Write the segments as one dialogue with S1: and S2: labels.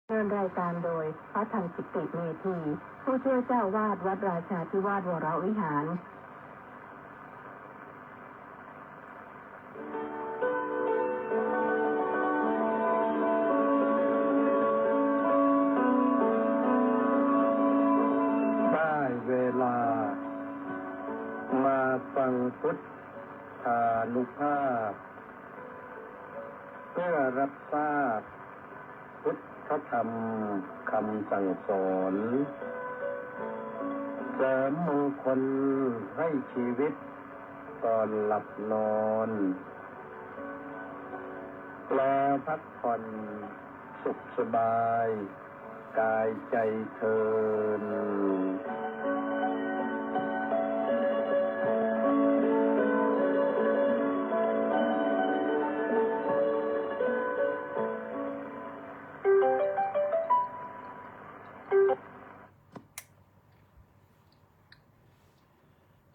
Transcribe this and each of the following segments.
S1: ดำเนินรายการโดยพระธรรมกิติเมธีผู้ช่วยเจ้าวาดวัดราชาธิวาสวรวิหาร
S2: ได้เวลามาฟังพุทธานุภาพเพื่อรับทราบพุทธธรรมคำสั่งสอนเสริมมงคลให้ชีวิตตอนหลับนอนแปลพักผ่อนสุขสบายกายใจเทิน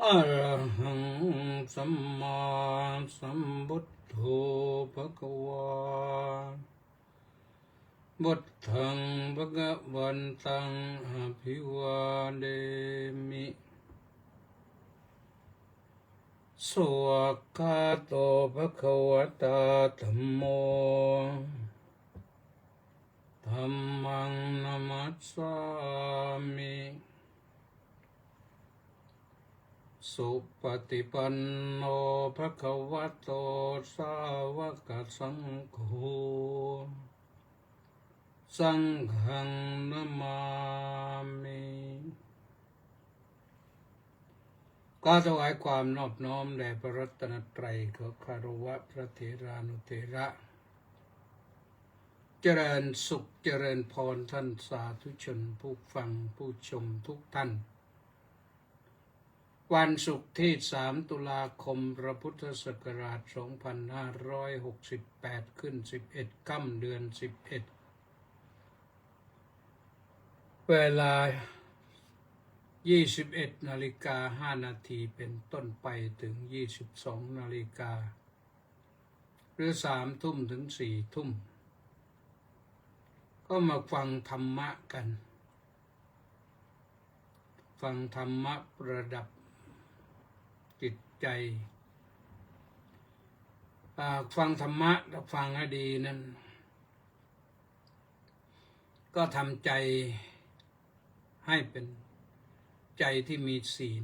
S3: อะระหังสัมมาสัมพุทโธภะคะวาพุทธังภะคะวันตังอภิวาเดมิสวากขาโตภะคะวะตาธัมโมธัมมังนัมมัสสามิสุปฏิปันโนภะคะวะโตสาวกสังโฆสังฆังนะมามิก็ถวายความนอบน้อมแด่พระรัตนตรัยขอคารวะพระเถรานุเถระเจริญสุขเจริญพรท่านสาธุชนผู้ฟังผู้ชมทุกท่านวันศุกร์ที่3 ตุลาคมพระพุทธศักราช 2568 ขึ้น 11 ค่ำเดือน 11 เวลา 21:05 น.เป็นต้นไปถึง 22:00 น.หรือ 3 ทุ่มถึง 4 ทุ่มก็มาฟังธรรมะกันฟังธรรมะประดับจิตใจฟังธรรมะและฟังให้ดีนั้นก็ทำใจให้เป็นใจที่มีศีล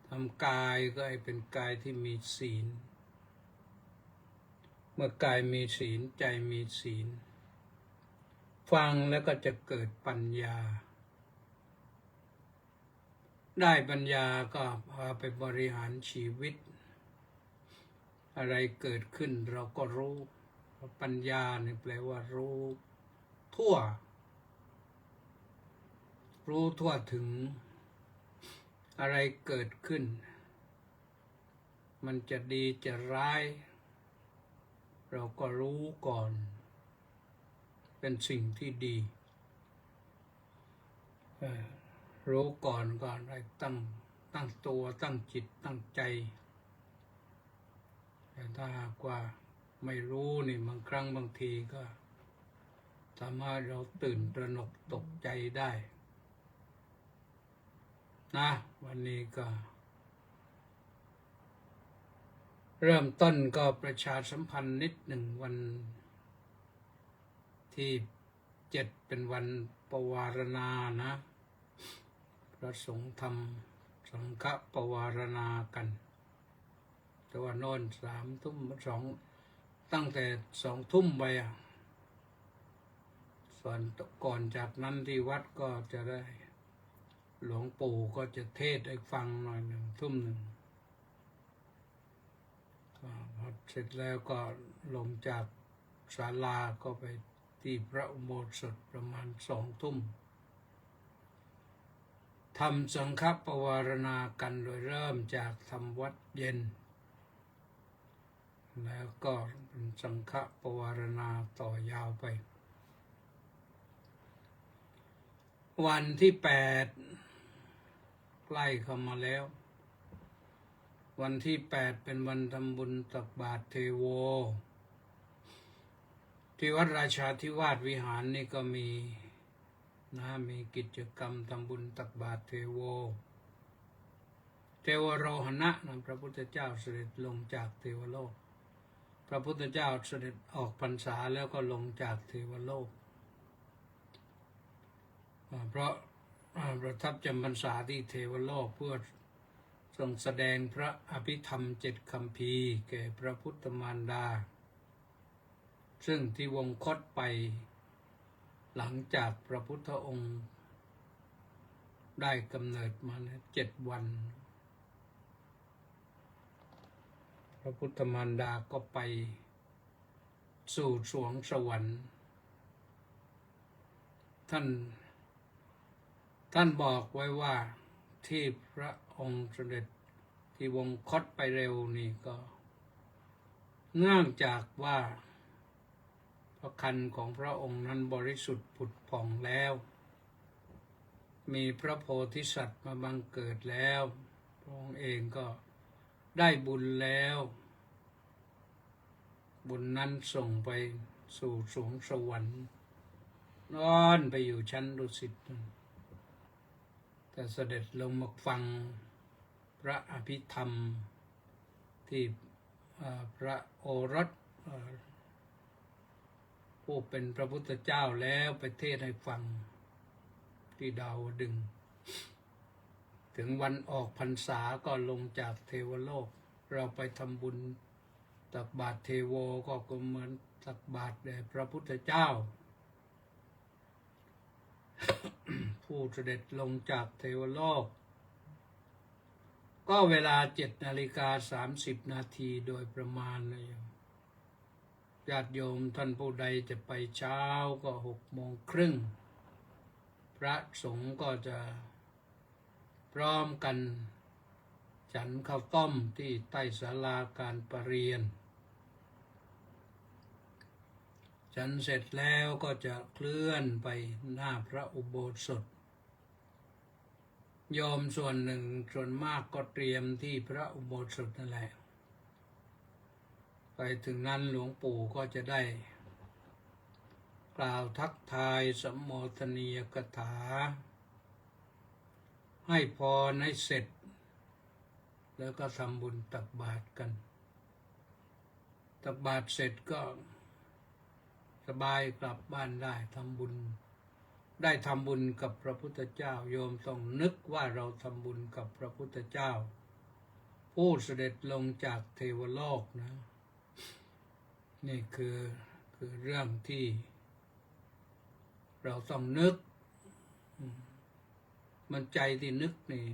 S3: ทำกายก็ให้เป็นกายที่มีศีลเมื่อกายมีศีลใจมีศีลฟังแล้วก็จะเกิดปัญญาได้ปัญญาก็พาไปบริหารชีวิตอะไรเกิดขึ้นเราก็รู้ปัญญาเนี่ยแปลว่ารู้ทั่วถึงอะไรเกิดขึ้นมันจะดีจะร้ายเราก็รู้ก่อนเป็นสิ่งที่ดีรู้ก่อนก็ได้ตั้งตัวตั้งจิตตั้งใจแต่ถ้าหากว่าไม่รู้นี่บางครั้งบางทีก็ทำให้เราตื่นตระหนกตกใจได้นะวันนี้ก็เริ่มต้นก็ประชาสัมพันธ์นิดหนึ่งวันที่7เป็นวันปวารณานะพระสงฆ์ทำสังฆปวารณากันแต่ว่าโน่น3 ทุ่มตั้งแต่2 ทุ่มไปส่วนก่อนจากนั้นที่วัดก็จะได้หลวงปู่ก็จะเทศน์ให้ฟังหน่อย1 ทุ่มพอเสร็จแล้วก็ลงจากศาลาก็ไปที่พระอุโบสถประมาณ2 ทุ่มทำสังฆปวารณากันโดยเริ่มจากทำวัดเย็นแล้วก็เป็นสังฆปวารณาต่อยาวไปวันที่8ใกล้เข้ามาแล้ววันที่8เป็นวันทำบุญตักบาตรเทโว ที่วัดราชาธิวาสวิหารนี่ก็มีมีกิจกรรมทำบุญตักบาตรเทโวโรหณะพระพุทธเจ้าเสด็จลงจากเทวโลกพระพุทธเจ้าเสด็จออกพรรษาแล้วก็ลงจากเทวโลกเพราะประทับจำพรรษาที่เทวโลกเพื่อทรงแสดงพระอภิธรรม7 คัมภีร์แก่พระพุทธมารดาซึ่งที่วงคตไปหลังจากพระพุทธองค์ได้กำเนิดมา7 วันพระพุทธมารดาก็ไปสู่สวงสวรรค์ท่านบอกไว้ว่าที่พระองค์เสด็จที่วงคตไปเร็วนี่ก็เนื่องจากว่าพระคันของพระองค์นั้นบริสุทธิ์ผุดผ่องแล้วมีพระโพธิสัตว์มาบังเกิดแล้วพระองค์เองก็ได้บุญแล้วบุญนั้นส่งไปสู่สวงสวรรค์นอนไปอยู่ชั้นดุสิตแต่เสด็จลงมาฟังพระอภิธรรมที่พระโอรสผู้เป็นพระพุทธเจ้าแล้วไปเทศน์ให้ฟังที่ดาวดึงส์ถึงวันออกพรรษาก็ลงจากเทวโลกเราไปทำบุญตักบาตรเทโวก็เหมือนตักบาตรแด่พระพุทธเจ้า ผู้เสด็จลงจากเทวโลกก็เวลา7:30 นาทีโดยประมาณนะญาติโยมท่านผู้ใดจะไปเช้าก็6:30พระสงฆ์ก็จะพร้อมกันฉันข้าวต้มที่ใต้ศาลาการประเรียนฉันเสร็จแล้วก็จะเคลื่อนไปหน้าพระอุโบสถโยมส่วนหนึ่งส่วนมากก็เตรียมที่พระอุโบสถนั่นแหละไปถึงนั้นหลวงปู่ก็จะได้กล่าวทักทายสัมโมทนียกถาให้พรให้เสร็จแล้วก็ทำบุญตักบาตรกันตักบาตรเสร็จก็สบายกลับบ้านได้ทำบุญกับพระพุทธเจ้าโยมต้องนึกว่าเราทำบุญกับพระพุทธเจ้าผู้เสด็จลงจากเทวโลกนะนี่คือเรื่องที่เราต้องนึกมันใจที่นึกนี่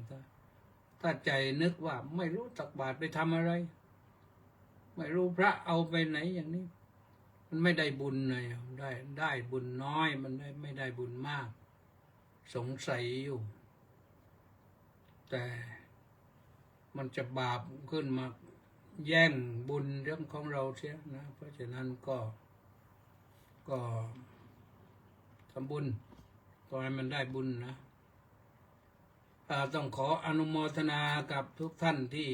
S3: ถ้าใจนึกว่าไม่รู้ตักบาตรไปทำอะไรไม่รู้พระเอาไปไหนอย่างนี้มันไม่ได้บุญเลยได้บุญน้อยมันไม่ได้บุญมากสงสัยอยู่แต่มันจะบาปขึ้นมาแย่งบุญเรื่องของเราเสียนะเพราะฉะนั้นก็ทำบุญก็ให้มันได้บุญนะต้องขออนุโมทนากับทุกท่านที่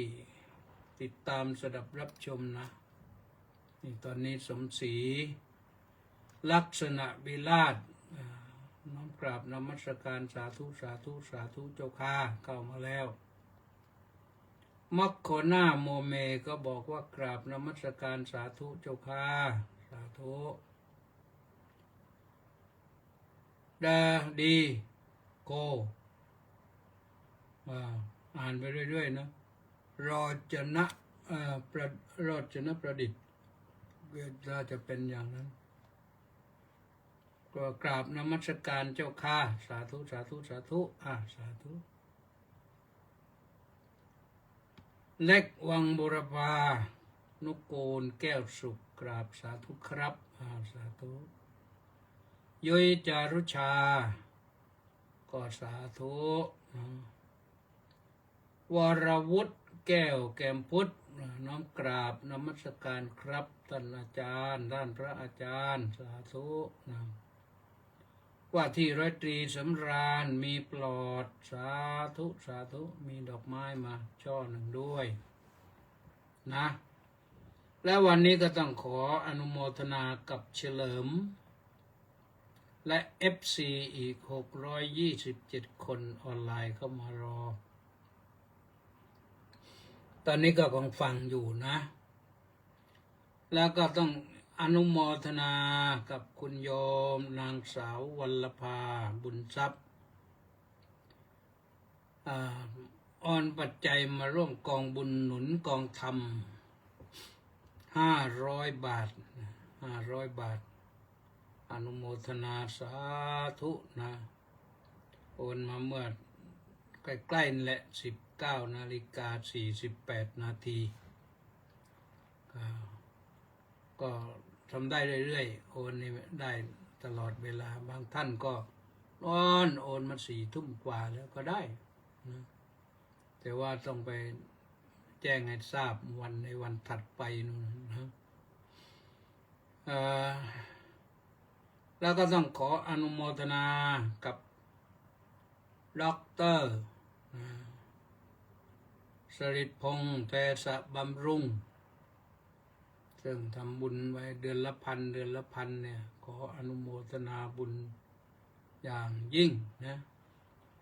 S3: ติดตามสดับรับชมนะนี่ตอนนี้สมศรีลักษณะวิราชน้อมกราบนมัสการสาธุเจ้าข้าเข้ามาแล้วมัคโคนาโมเมก็บอกว่ากราบนมัสการสาธุเจ้าข้าสาธุดาดีโกอ่านไปเรื่อยๆนะรจนะประดิษฐ์น่าจะเป็นอย่างนั้นก็กราบนมัสการเจ้าข้าสาธุสาธุเล็กวังบุรพานุกูลแก้วสุขกราบสาธุครับสาธุยุยจารุชาก็สาธุวรวุฒิแก้วแก้มพุทธน้อมกราบนมัสการครับท่านอาจารย์ด้านพระอาจารย์สาธุว่าที่ร้อยตรีสำราญมีปลอดสาธุมีดอกไม้มาช่อหนึ่งด้วยนะ และวันนี้ก็ต้องขออนุโมทนากับเฉลิมและ FC อีก627 คนออนไลน์เข้ามารอตอนนี้ก็กำลังฟังอยู่นะ แล้วก็ต้องอนุโมทนากับคุณโยมนางสาววัลภาบุญทรัพย์ออนปัจจัยมาร่วมกองบุญหนุนกองธรรม500 บาท500 บาทอนุโมทนาสาธุนะโอนมาเมื่อใกล้ๆนี่แหละ19:48 นาทีก็ทำได้เรื่อยๆโอนนี่ได้ตลอดเวลาบางท่านก็โอนมา4 ทุ่มกว่าแล้วก็ได้นะแต่ว่าต้องไปแจ้งให้ทราบในวันถัดไปนู่นนะแล้วก็ต้องขออนุโมทนากับด็อกเตอร์สฤษดิ์พงษ์เตสะบำรุงซึ่งทำบุญไว้เดือนละพันเนี่ยขออนุโมทนาบุญอย่างยิ่งนะ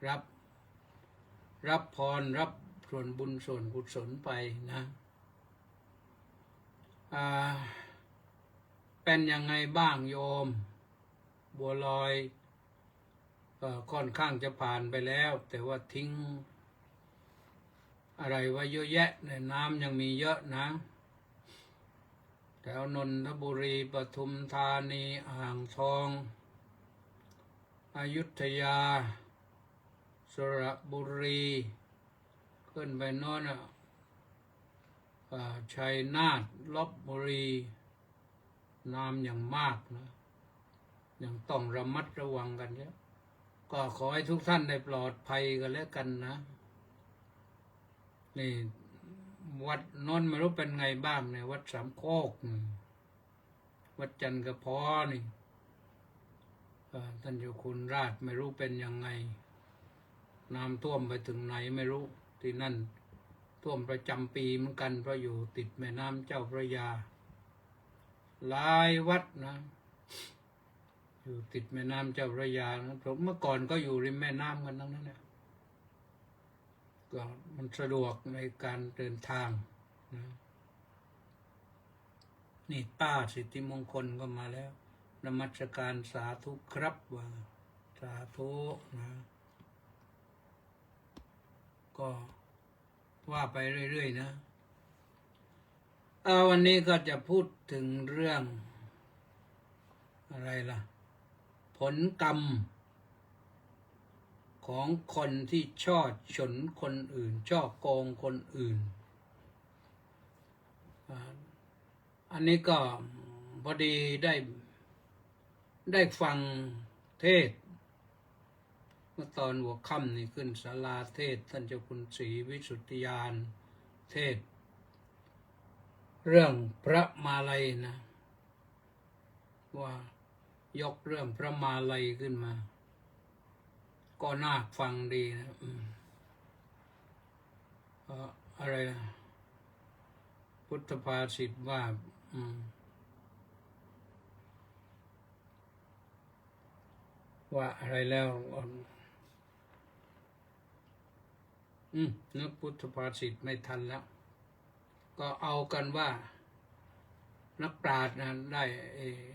S3: รับพรรับส่วนบุญส่วนกุศลไปนะเป็นยังไงบ้างโยมบัวลอยค่อนข้างจะผ่านไปแล้วแต่ว่าทิ้งอะไรไว้เยอะแยะในน้ำยังมีเยอะนะแถวนนทบุรีปทุมธานีอ่างทองอยุธยาสระบุรีขึ้นไปโน่นชัยนาทลพบุรีน้ำอย่างมากนะยังต้องระมัดระวังกันเยอะก็ขอให้ทุกท่านได้ปลอดภัยกันแล้วกันนะนี่วัดโน้นไม่รู้เป็นไงบ้างเนี่ยวัดสามโคกวัดจันทร์กระพอนี่ท่านเจ้าคุณราชไม่รู้เป็นยังไงน้ำท่วมไปถึงไหนไม่รู้ที่นั่นท่วมประจำปีเหมือนกันเพราะอยู่ติดแม่น้ำเจ้าพระยาหลายวัดนะอยู่ติดแม่น้ำเจ้าพระยานะผมเมื่อก่อนก็อยู่ริมแม่น้ำกันทั้งนั้นแหละก็มันสะดวกในการเดินทางนะนี่ป้าสิทธิมงคลก็มาแล้วนมัสการสาธุครับว่าสาธุนะก็ว่าไปเรื่อยๆนะวันนี้ก็จะพูดถึงเรื่องอะไรล่ะผลกรรมของคนที่ช่อฉนคนอื่นช่อโกงคนอื่นอันนี้ก็พอดีได้ฟังเทศเมื่อตอนหัวค่ำนี่ขึ้นศาลาเทศท่านเจ้าคุณศรีวิสุทธิยานเทศเรื่องพระมาลัยนะว่ายกเรื่องพระมาลัยขึ้นมาก็น่าฟังดีนะอะไรพุทธภาษิตว่าอะไรแล้วนึกพุทธภาษิตไม่ทันแล้วก็เอากันว่านักปราชญ์นะได้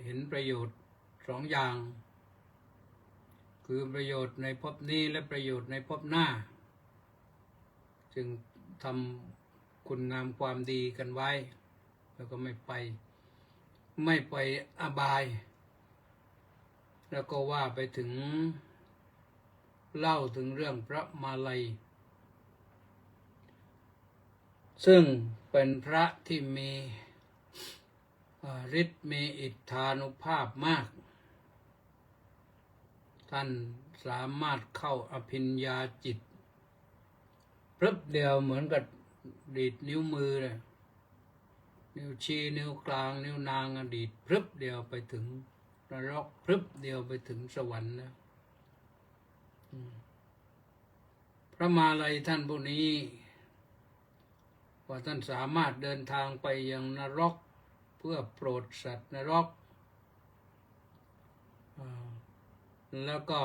S3: เห็นประโยชน์2 อย่างคือประโยชน์ในภพนี้และประโยชน์ในภพหน้าจึงทำคุณงามความดีกันไว้แล้วก็ไม่ไปอบายแล้วก็ว่าไปถึงเล่าถึงเรื่องพระมาลัยซึ่งเป็นพระที่มีฤทธิ์มีอิทธานุภาพมากท่านสามารถเข้าอภิญญาจิตพรึบเดียวเหมือนกับดีดนิ้วมือเลยนิ้วชี้นิ้วกลางนิ้วนางดีดพรึบเดียวไปถึงนรกพรึบเดียวไปถึงสวรรค์นะพระมาลัยท่านผู้นี้ว่าท่านสามารถเดินทางไปยังนรก เพื่อโปรดสัตว์นรกแล้วก็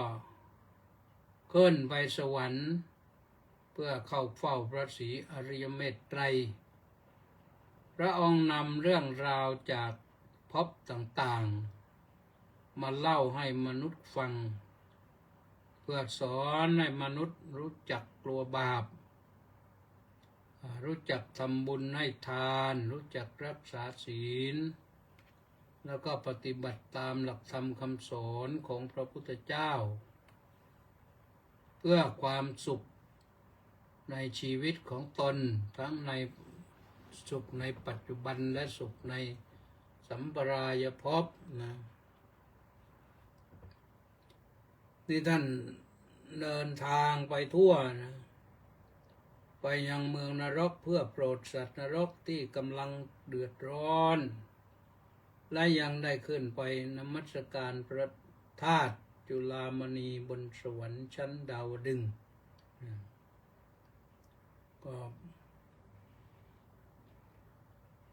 S3: ขึ้นไปสวรรค์เพื่อเข้าเฝ้าพระศรีอริยเมตไตรพระองค์นำเรื่องราวจากภพต่างๆมาเล่าให้มนุษย์ฟังเพื่อสอนให้มนุษย์รู้จักกลัวบาปรู้จักทำบุญให้ทานรู้จักรักษาศีลแล้วก็ปฏิบัติตามหลักธรรมคำสอนของพระพุทธเจ้าเพื่อความสุขในชีวิตของตนทั้งในสุขในปัจจุบันและสุขในสัมปรายภพนะที่ท่านเดินทางไปทั่วนะไปยังเมืองนรกเพื่อโปรดสัตว์นรกที่กำลังเดือดร้อนและยังได้ขึ้นไปนมัสการพระธาตุจุฬามณีบนสวรรค์ชั้นดาวดึงส์ก็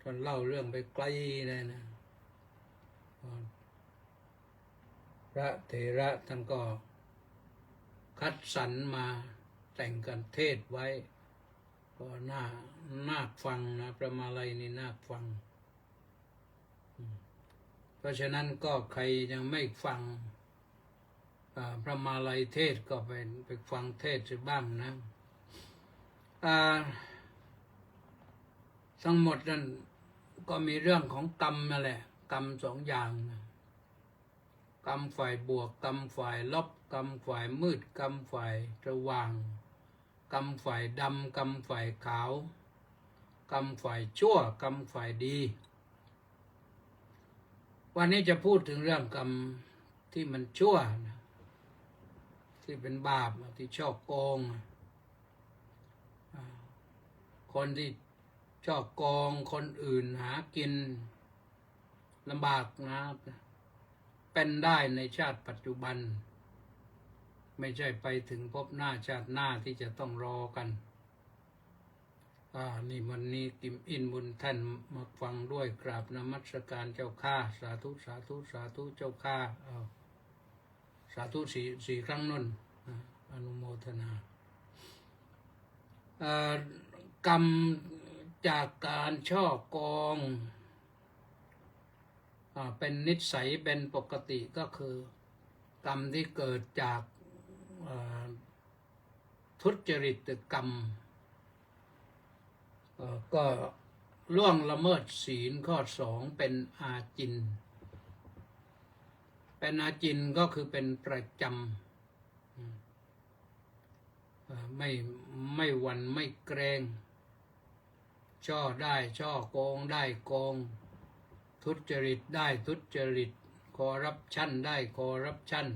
S3: ท่านเล่าเรื่องไปไกลเลยนะพระเถระท่านก็คัดสรรมาแต่งกันเทศไว้ก็น่าฟังนะพระมาลัยนี่น่าฟังเพราะฉะนั้นก็ใครยังไม่ฟังพระมาลัยเทศก็ไปฟังเทศสิบ้างนะทั้งหมดนั้นก็มีเรื่องของกรรมนั่นแหละกรรมสองอย่างนะกรรมฝ่ายบวกกรรมฝ่ายลบกรรมฝ่ายมืดกรรมฝ่ายระว่างกรรมฝ่ายดำกรรมฝ่ายขาวกรรมฝ่ายชั่วกรรมฝ่ายดีวันนี้จะพูดถึงเรื่องกรรมที่มันชั่วนะที่เป็นบาปที่ชอบโกงคนที่ชอบโกงคนอื่นหากินลำบากนะเป็นได้ในชาติปัจจุบันไม่ใช่ไปถึงภพหน้าชาติหน้าที่จะต้องรอกันนี่วันนี้กิมอินบุญท่านมาฟังด้วยกราบนมัสการเจ้าข้าสาธุสาธุสาธุเจ้าข้าสาธุสี่ครั้งนั่นอนุโมทนากรรมจากการช่อโกงเป็นนิสัยเป็นปกติก็คือกรรมที่เกิดจากทุจริตกรรมก็ล่วงละเมิดศีลข้อ2เป็นอาจินเป็นอาจินก็คือเป็นประจำไม่หวั่นไม่เกรงช่อได้ช่อโกงได้โกงทุจริตได้ทุจริตคอร์รัปชันได้คอร์รัปชัน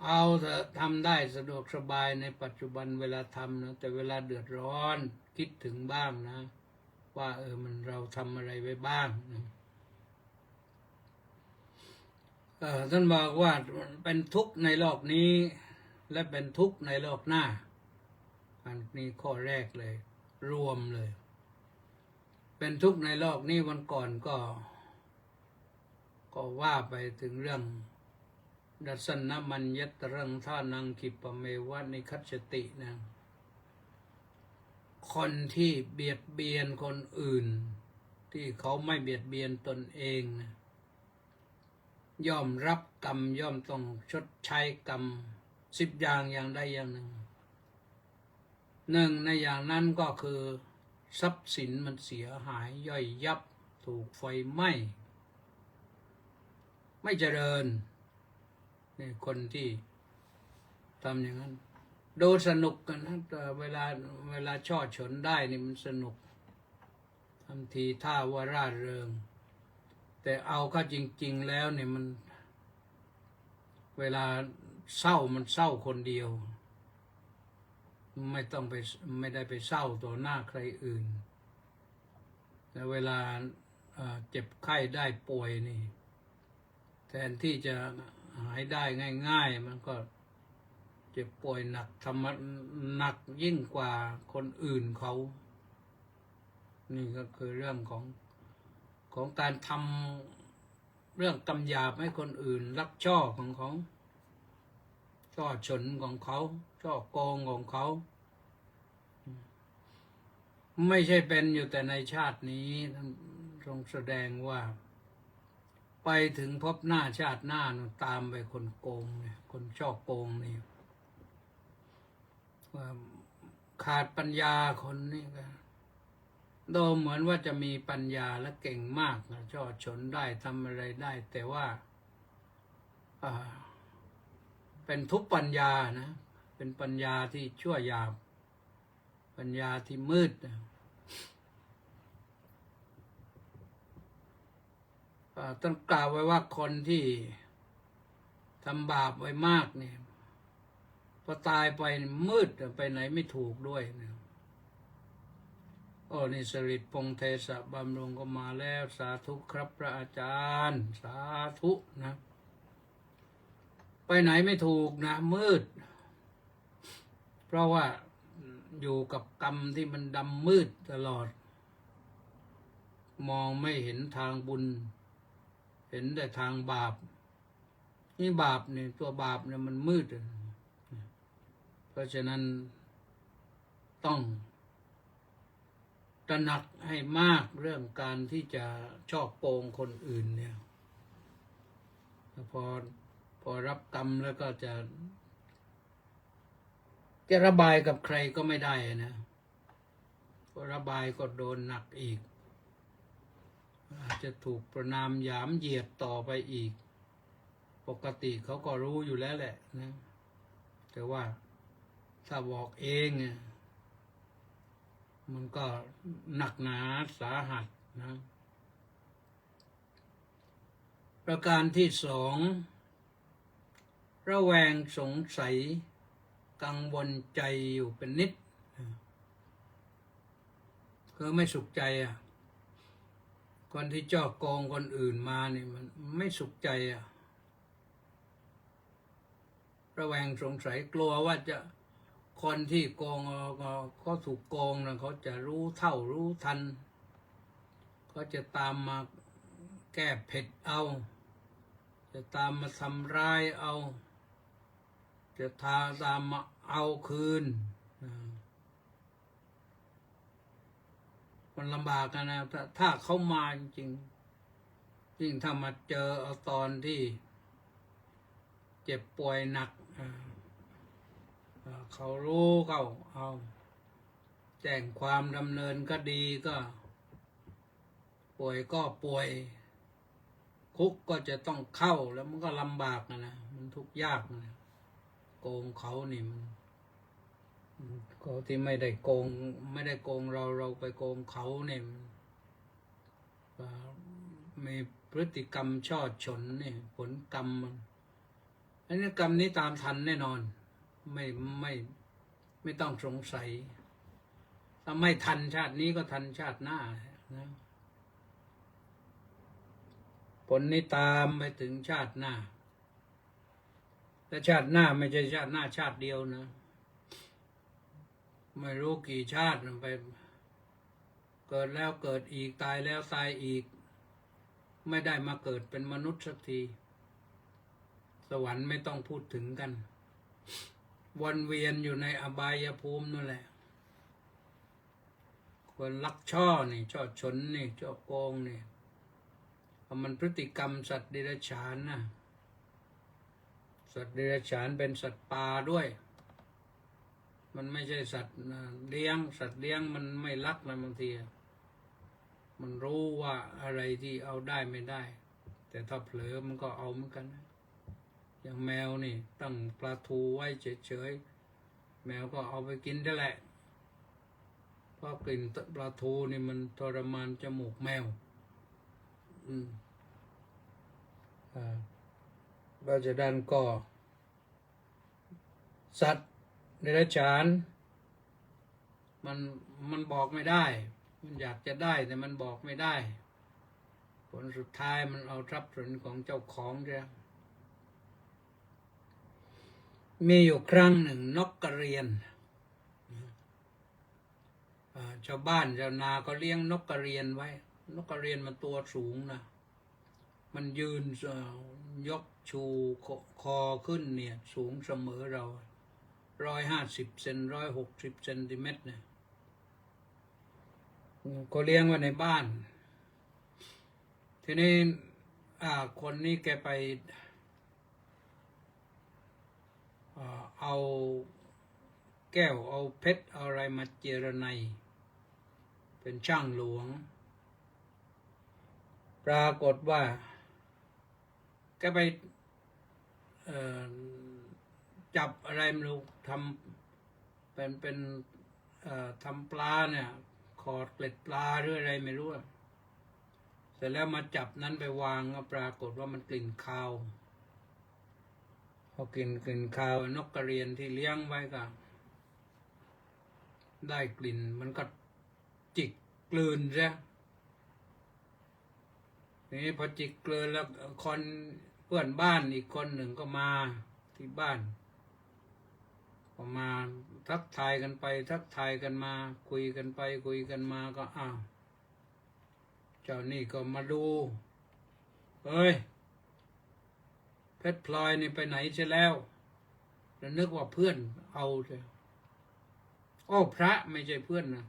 S3: เอาเถอะทำได้สะดวกสบายในปัจจุบันเวลาทำนะแต่เวลาเดือดร้อนคิดถึงบ้างนะว่ามันเราทำอะไรไว้บ้างนะท่านบอกว่าเป็นทุกข์ในโลกนี้และเป็นทุกข์ในโลกหน้าอันนี้ข้อแรกเลยรวมเลยเป็นทุกข์ในโลกนี้วันก่อนก็ว่าไปถึงเรื่องดัสนมัญญตรังท่านังคิปเมวะนิคัจฉตินะคนที่เบียดเบียนคนอื่นที่เขาไม่เบียดเบียนตนเองนะย่อมรับกรรมย่อมต้องชดใช้กรรม10 อย่างอย่างใดอย่างหนึ่งในอย่างนั้นก็คือทรัพย์สินมันเสียหายย่อยยับถูกไฟไหม้ไม่เจริญนี่คนที่ทำอย่างนั้นดูสนุกกันนะแต่เวลาช่อฉนได้นี่มันสนุกทำทีท่าว่าร่าเริงแต่เอาก็จริงๆแล้วเนี่ยมันเวลาเศร้ามันเศร้าคนเดียวไม่ได้ไปเศร้าต่อหน้าใครอื่นแต่เวลาเจ็บไข้ได้ป่วยนี่แทนที่จะหายได้ง่ายๆมันก็เจ็บป่วยหนักทำหนักยิ่งกว่าคนอื่นเขานี่ก็คือเรื่องของ ของการทำเรื่องกำหยาบให้คนอื่นรักช่อของเขาช่อฉนของเขาช่อโกงของเขาไม่ใช่เป็นอยู่แต่ในชาตินี้ทรงแสดงว่าไปถึงพบหน้าชาติหน้าตามไปคนโกงเนี่ยคนช่อโกงนี่ว่าขาดปัญญาคนนี่ก็ดูเหมือนว่าจะมีปัญญาและเก่งมากนะช่อฉนได้ทำอะไรได้แต่ว่าเป็นทุพปัญญานะเป็นปัญญาที่ชั่วหยาบปัญญาที่มืดนะต้องกล่าวไว้ว่าคนที่ทำบาปไว้มากเนี่ยพอตายไปมืดไปไหนไม่ถูกด้วยนะโอ้นี่สริตพงษ์เทศบำรุงก็มาแล้วสาธุครับพระอาจารย์สาธุนะไปไหนไม่ถูกนะมืดเพราะว่าอยู่กับกรรมที่มันดำมืดตลอดมองไม่เห็นทางบุญเห็นแต่ทางบาปนี่บาปเนี่ยตัวบาปเนี่ยมันมืดเพราะฉะนั้นต้องตระหนักให้มากเรื่องการที่จะชอบโกงคนอื่นเนี่ยพอรับกรรมแล้วก็จะระบายกับใครก็ไม่ได้นะพอระบายก็โดนหนักอีกอาจจะถูกประณามหยามเหยียดต่อไปอีกปกติเขาก็รู้อยู่แล้วแหละนะแต่ว่าถ้าบอกเองมันก็หนักหนาสาหัสนะประการที่สองระแวงสงสัยกังวลใจอยู่เป็นนิดคือไม่สุขใจคนที่จ้อโกงคนอื่นมาเนี่ยมันไม่สุขใจระแวงสงสัยกลัวว่าจะคนที่โกงเขาถูกโกงนะเขาจะรู้เท่ารู้ทันเขาจะตามมาแก้เผ็ดเอาจะตามมาทำร้ายเอาจะตามมาเอาคืนมันลำบากนะถ้าเขามาจริงๆยิ่งถ้ามาเจอเอาตอนที่เจ็บป่วยหนักเขารู้เขาเอาแจ้งความดำเนินคดีก็ป่วยก็ป่วยคุกก็จะต้องเข้าแล้วมันก็ลำบากนะมันทุกข์ยากนะโกงเขานี่มันเขาที่ไม่ได้โกงเราไปโกงเขาเนี่ยมีพฤติกรรมช่อฉนเนี่ยผลกรรมมันอันนี้กรรมนี้ตามทันแน่นอนไม่ต้องสงสัยถ้าไม่ทันชาตินี้ก็ทันชาติหน้านะผลนี้ตามไปถึงชาติหน้าแต่ชาติหน้าไม่ใช่ชาติหน้าชาติเดียวนะไม่รู้กี่ชาติไปเกิดแล้วเกิดอีกตายแล้วตายอีกไม่ได้มาเกิดเป็นมนุษย์สักทีสวรรค์ไม่ต้องพูดถึงกันวนเวียนอยู่ในอบายภูมินั่นแหละคนลักช่อนี่ช่อฉนนี่ช่อโกงนี่มันพฤติกรรมสัตว์เดรัจฉานนะสัตว์เดรัจฉานเป็นสัตว์ป่าด้วยมันไม่ใช่สัตว์เลี้ยงสัตว์เลี้ยงมันไม่ลักนะบางทีมันรู้ว่าอะไรที่เอาได้ไม่ได้แต่ถ้าเผลอมันก็เอาเหมือนกันนะอย่างแมวนี่ตั้งปลาทูไว้เฉยๆแมวก็เอาไปกินได้แหละเพราะกลิ่นปลาทูนี่มันทรมานจมูกแมวเพราะฉะนั้นก็สัตว์เดรัจฉานมันบอกไม่ได้มันอยากจะได้แต่มันบอกไม่ได้ผลสุดท้ายมันเอาทรัพย์สินของเจ้าของเสียมีอยู่ครั้งหนึ่งนกกระเรียนชาวบ้านชาวนาก็เลี้ยงนกกระเรียนไว้ นกกระเรียนมันตัวสูงนะมันยืนยกชูคอขึ้นเนี่ยสูงเสมอเรา150 เซน160 เซนติเมตรเนี่ยก็เลี้ยงไว้ในบ้าน ทีนี้คนนี้แกไปเอาแก้วเอาเพชรเอาอะไรมาเจรไนเป็นช่างหลวงปรากฏว่าแกไปจับอะไรไม่รู้ทำเป็นทำปลาเนี่ยขอดเกล็ดปลาหรืออะไรไม่รู้เสร็จแล้วมาจับนั้นไปวางก็ปรากฏว่ามันกลิ่นคาวพอกลิ่นคาวนกกระเรียนที่เลี้ยงไว้ก็ได้กลิ่นมันก็จิกกลืนซะนี่พอจิกกลืนแล้วคนเพื่อนบ้านอีกคนหนึ่งก็มาที่บ้านก็มาทักทายกันไปทักทายกันมาคุยกันไปคุยกันมาก็อ้าวเจ้านี่ก็มาดูเฮ้ยเพชรพลอยนี่ไปไหนเสียแล้วแล้วนึกว่าเพื่อนเอาใช่โอ้พระไม่ใช่เพื่อนนะ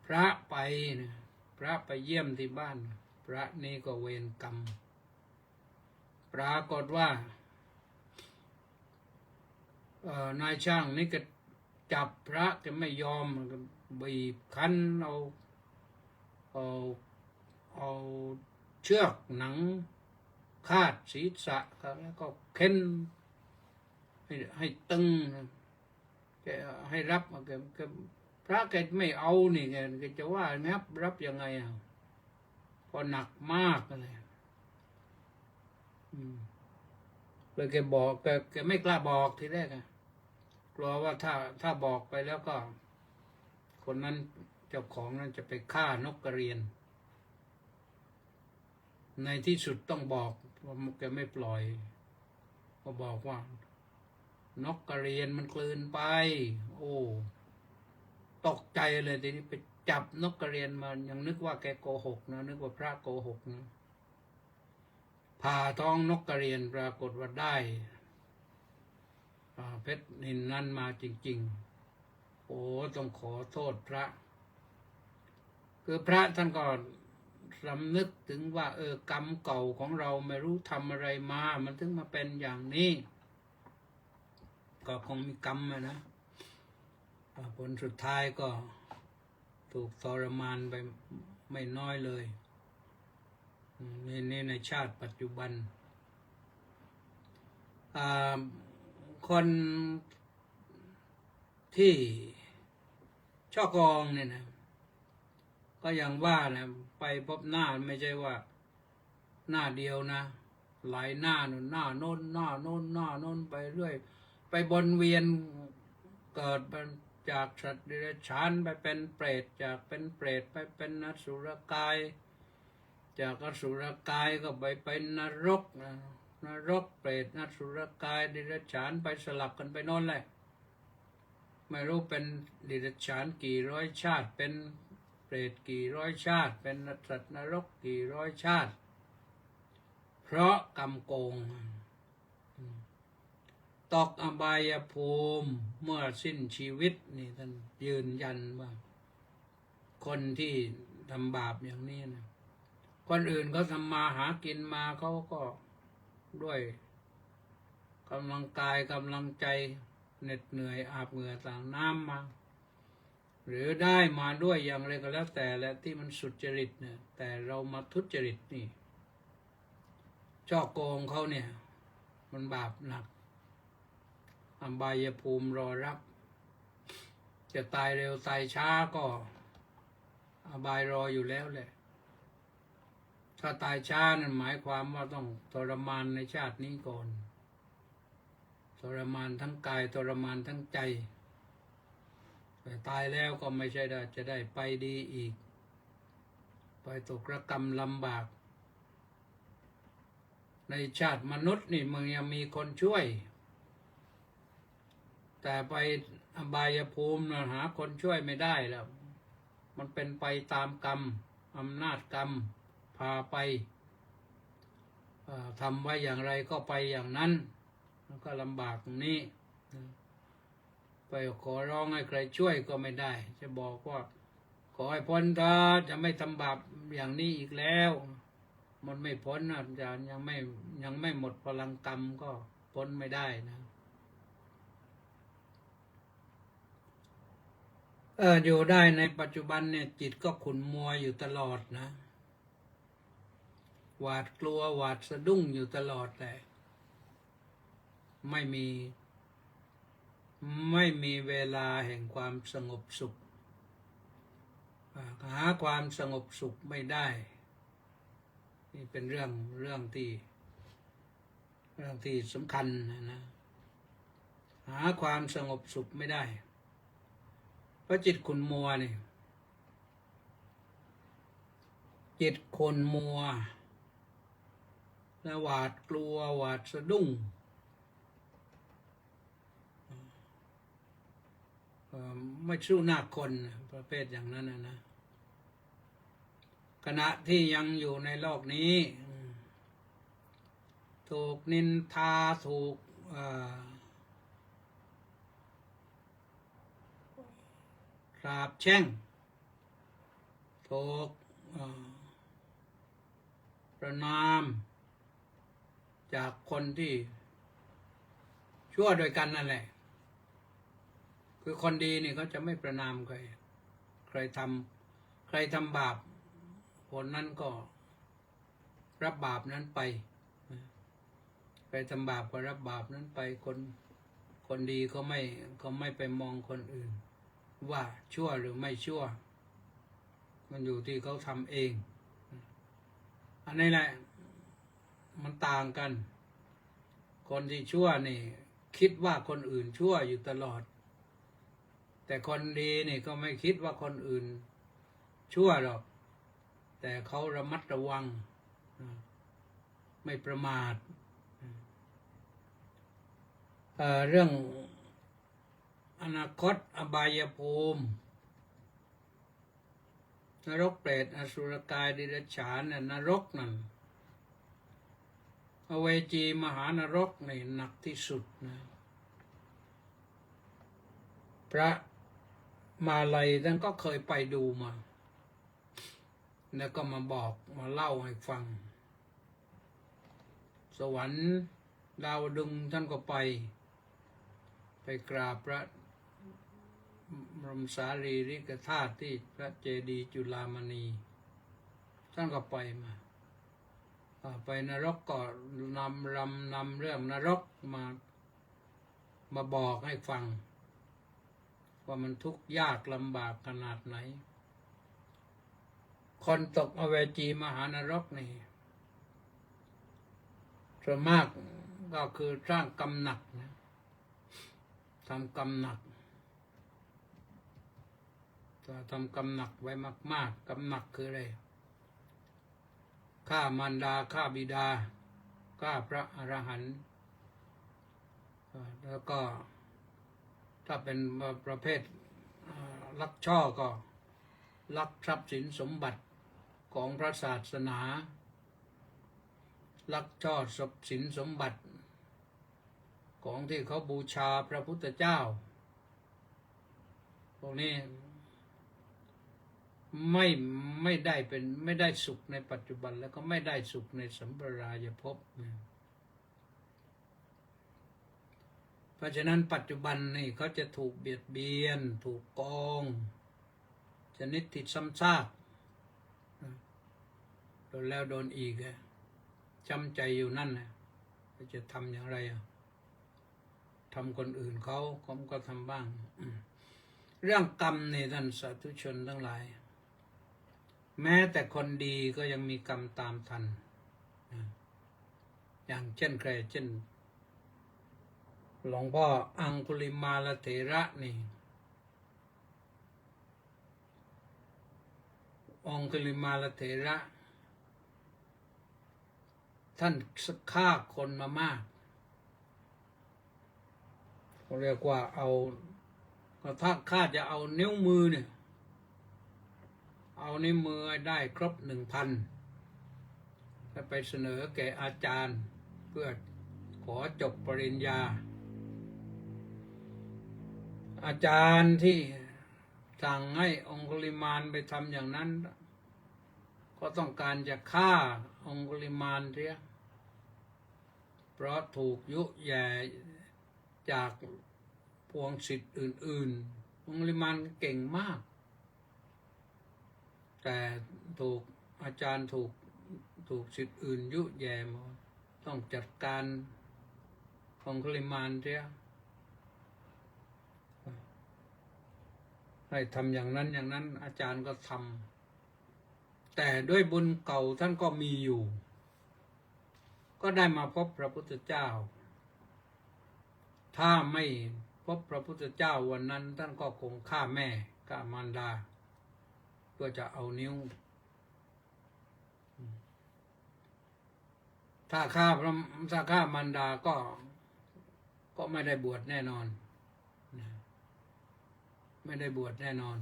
S3: พระไปนะพระไปเยี่ยมที่บ้านพระนี่ก็เวรกรรมปรากฏว่านายช่างนี่ก็จับพระจะไม่ยอมบีบคั้นเอาเชือกหนังคาดศีรษะแล้วก็เค้นให้ตึงแกให้รับแกพระแกไม่เอานี่แกจะว่ารับยังไงพอหนักมากเลยเลยแกบอกแกไม่กล้าบอกทีแรกกลัวว่าถ้าบอกไปแล้วก็คนนั้นเจ้าของนั้นจะไปฆ่านกกระเรียนในที่สุดต้องบอกว่าแกไม่ปล่อยก็บอกว่านกกระเรียนมันกลืนไปโอ้ตกใจเลยทีนี้ไปจับนกกระเรียนมายังนึกว่าแกโกหกนะนึกว่าพระโกหกนะผ่าท้องนกกระเรียนปรากฏว่าได้เพชรนินนั้นมาจริงๆโอ้ต้องขอโทษพระคือพระท่านก็สำนึกถึงว่ากรรมเก่าของเราไม่รู้ทำอะไรมามันถึงมาเป็นอย่างนี้ก็คงมีกรรมนะผลสุดท้ายก็ถูกทรมานไปไม่น้อยเลยนี่ในชาติปัจจุบันคนที่ช่อโกงเนี่ยนะก็อย่างว่านะไปพบหน้าไม่ใช่ว่าหน้าเดียวนะหลายหน้าหน้าโน้นหน้าโน้นหน้าโน้นไปเรื่อยไปวนเวียนเกิดจากสัตว์เดรัจฉานไปเป็นเปรตจากเป็นเปรตไปเป็นอสุรกายจากอสุรกายก็ไปเป็นนรกนรกเปรตอสุรกายเดรัจฉานไปสลับกันไปโน่นแหละไม่รู้เป็นเดรัจฉานกี่ร้อยชาติเป็นเปรตกี่ร้อยชาติเป็นสัตว์นรกกี่ร้อยชาติเพราะกรรมโกงตกอบายภูมิเมื่อสิ้นชีวิตนี่ท่านยืนยันว่าคนที่ทำบาปอย่างนี้นะคนอื่นเขาทำมาหากินมาเขาก็ด้วยกำลังกายกำลังใจเหน็ดเหนื่อยอาบเหงื่อต่างน้ำมาหรือได้มาด้วยอย่างไรก็แล้วแต่และที่มันสุจริตเนี่ยแต่เรามาทุจริตนี่ช่อโกงเขาเนี่ยมันบาปหนักอบายภูมิรอรับจะตายเร็วตายช้าก็อบายรออยู่แล้วแหละถ้าตายช้านั่นหมายความว่าต้องทรมานในชาตินี้ก่อนทรมานทั้งกายทรมานทั้งใจแต่ตายแล้วก็ไม่ใช่จะได้ไปดีอีกไปตกระกรรมลำบากในชาติมนุษย์นี่มึงยังมีคนช่วยแต่ไปอบายภูมิหาคนช่วยไม่ได้แล้วมันเป็นไปตามกรรม อำนาจกรรมพาไปทำไว้อย่างไรก็ไปอย่างนั้นมันก็ลำบากตรงนี้ไปขอร้องให้ใครช่วยก็ไม่ได้ จะบอกว่าขอให้พ้นเถิดจะไม่ทำบาปอย่างนี้อีกแล้วมันไม่พ้นนะจะยังไม่หมดพลังกรรมก็พ้นไม่ได้นะอยู่ได้ในปัจจุบันเนี่ยจิตก็ขุ่นมัวอยู่ตลอดนะหวาดกลัวหวาดสะดุ้งอยู่ตลอดแหละไม่มีเวลาแห่งความสงบสุขหาความสงบสุขไม่ได้นี่เป็นเรื่องที่สำคัญนะหาความสงบสุขไม่ได้เพราะจิตขุ่นมัวนี่จิตขุ่นมัวและหวาดกลัวหวาดสะดุ้งไม่สู้หน้าคนประเภทอย่างนั้นนะขณะที่ยังอยู่ในโลกนี้ถูกนินทาถูกสาปแช่งถูกประณามจากคนที่ชั่วโดยกันนั่นแหละคือคนดีนี่เขาจะไม่ประณามใครทำบาปคนนั้นก็รับบาปนั้นไปใครทำบาปก็รับบาปนั้นไปคนดีเขาไม่ไปมองคนอื่นว่าชั่วหรือไม่ชั่วมันอยู่ที่เขาทำเองอันนี้แหละมันต่างกันคนที่ชั่วนี่คิดว่าคนอื่นชั่วอยู่ตลอดแต่คนดีนี่ก็ไม่คิดว่าคนอื่นชั่วหรอกแต่เขาระมัดระวังไม่ประมาทเรื่องอนาคตอบายภูมินรกเปรตอสุรกายเดรัจฉานนรกนั่นอเวจีมหานรกนี่หนักที่สุดนะพระมาลัยท่านก็เคยไปดูมาแล้วก็มาบอกมาเล่าให้ฟังสวรรค์ดาวดึงท่านก็ไปกราบพระบรมสารีริกธาตุที่พระเจดีย์จุฬามณีท่านก็ไปมาไปนรกก็นำเรื่องนรกมาบอกให้ฟังว่ามันทุกข์ยากลำบากขนาดไหนคนตกอเวจีมหานรกนี่ส่วนมากก็คือสร้างกรรมหนักนะทำกรรมหนักทำกรรมหนักไว้มากๆกรรมหนักคืออะไรฆ่ามารดาฆ่าบิดาฆ่าพระอรหันต์แล้วก็ถ้าเป็นประเภทลักช่อก็ลักทรัพย์สินสมบัติของพระศาสนาลักช่อทรัพย์สินสมบัติของที่เขาบูชาพระพุทธเจ้าพวกนี้ไม่ได้สุขในปัจจุบันแล้วก็ไม่ได้สุขในสัมปรายภพเพราะฉะนั้นปัจจุบันนี่เขาจะถูกเบียดเบียนถูกโกงชนิดที่ซ้ำซากโดนแล้วโดนอีกจำใจอยู่นั่นนะจะทำอย่างไรทำคนอื่นเขาก็ทำบ้างเรื่องกรรมนี่ท่านสาธุชนทั้งหลายแม้แต่คนดีก็ยังมีกรรมตามทันอย่างเช่นใครเช่นหลวงพ่ออังคุลิมาลเถระนี่องคุลิมาลเถระท่านฆ่าคนมามากเรียกว่าถ้าข้าจะเอานิ้วมือเนี่ย เอานิ้วมือได้ครบ 1,000แล้วไปเสนอแก่อาจารย์เพื่อขอจบปริญญา อาจารย์ที่สั่งให้องคุลิมานไปทำอย่างนั้น ก็ต้องการจะฆ่าองคุลิมานเสียเพราะถูกยุแย่จากพวงศิษย์อื่นๆองคุลิมานเก่งมาก แต่ถูกอาจารย์ถูกศิษย์อื่นยุแย่มาต้องจัดการองคุลิมานเสียให้ทำอย่างนั้นอย่างนั้นอาจารย์ก็ทำแต่ด้วยบุญเก่าท่านก็มีอยู่ ก็ได้มาพบพระพุทธเจ้า ถ้าไม่พบพระพุทธเจ้าวันนั้นท่านก็คงฆ่าแม่ฆ่ามารดาเพื่อจะเอานิ้ว ถ้าฆ่ามารดาก็ไม่ได้บวชแน่นอนไม่ได้บวชแน่นอน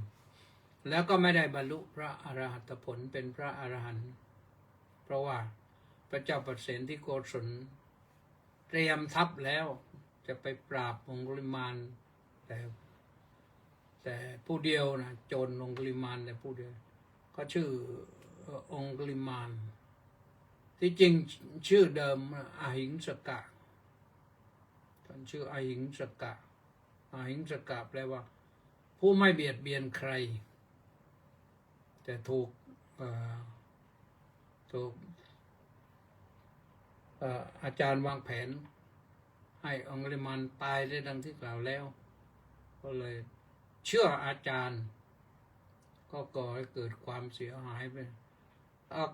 S3: แล้วก็ไม่ได้บรรลุพระอรหัตผลเป็นพระอรหันต์เพราะว่าพระเจ้าปเสนที่โกศลเตรียมทัพแล้วจะไปปราบองคุลิมานแต่ผู้เดียวนะโจรองคุลิมานแต่ผู้เดียวก็ชื่อองคุลิมานที่จริงชื่อเดิมอหิงสกะท่านชื่ออหิงสกะอหิงสกะแปลว่าผู้ไม่เบียดเบียนใครแต่ถูกอาจารย์วางแผนให้องคุลิมานตายได้ดังที่กล่าวแล้วก็เลยเชื่ออาจารย์ก็ก่อให้เกิดความเสียหายไป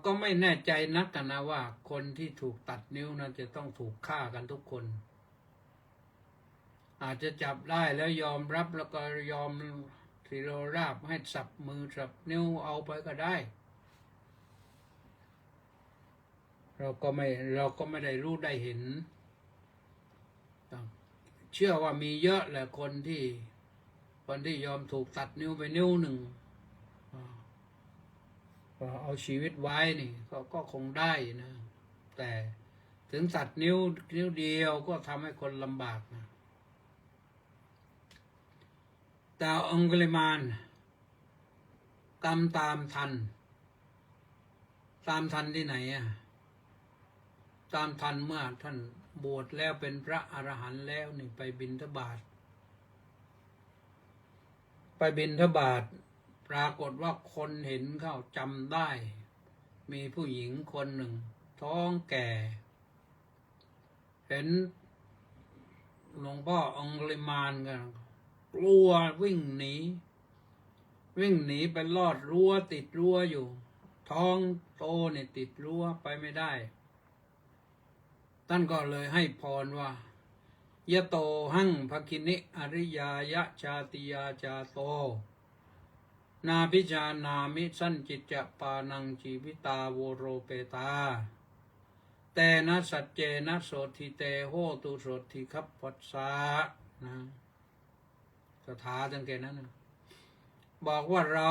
S3: ก็ไม่แน่ใจนักกันนะว่าคนที่ถูกตัดนิ้วนั้นจะต้องถูกฆ่ากันทุกคนอาจจะจับได้แล้วยอมรับแล้วก็ยอมทีโรราบให้สับมือสับนิ้วเอาไปก็ได้เราก็ไม่ได้รู้ได้เห็นเชื่อว่ามีเยอะแหละคนที่ยอมถูกตัดนิ้วไปนิ้วหนึ่งเอาชีวิตไว้นี่ก็คงได้นะแต่ถึงตัดนิ้วเดียวก็ทำให้คนลำบากนะแต่องคุลิมานกรรมตามทันที่ไหนอ่ะตามทันเมื่อท่านบวชแล้วเป็นพระอรหันต์แล้วนี่ไปบิณฑบาตปรากฏว่าคนเห็นเข้าจำได้มีผู้หญิงคนหนึ่งท้องแก่เห็นหลวงพ่อองคุลิมานกันกลัววิ่งหนีไปลอดรั้วติดรั้วอยู่ท้องโตเนี่ยติดรั้วไปไม่ได้ท่านก็เลยให้พรว่ายะโตหังภคินิอริยายะชาติยาจาโตนาพิจานามิสันจิตจะปานังจีวิตาโวโรเปตาแต่นะสัจเจนะโสทิเตโหตุโสทิคัพพัสสะนะคาถาตั้งแต่นั้นนะบอกว่าเรา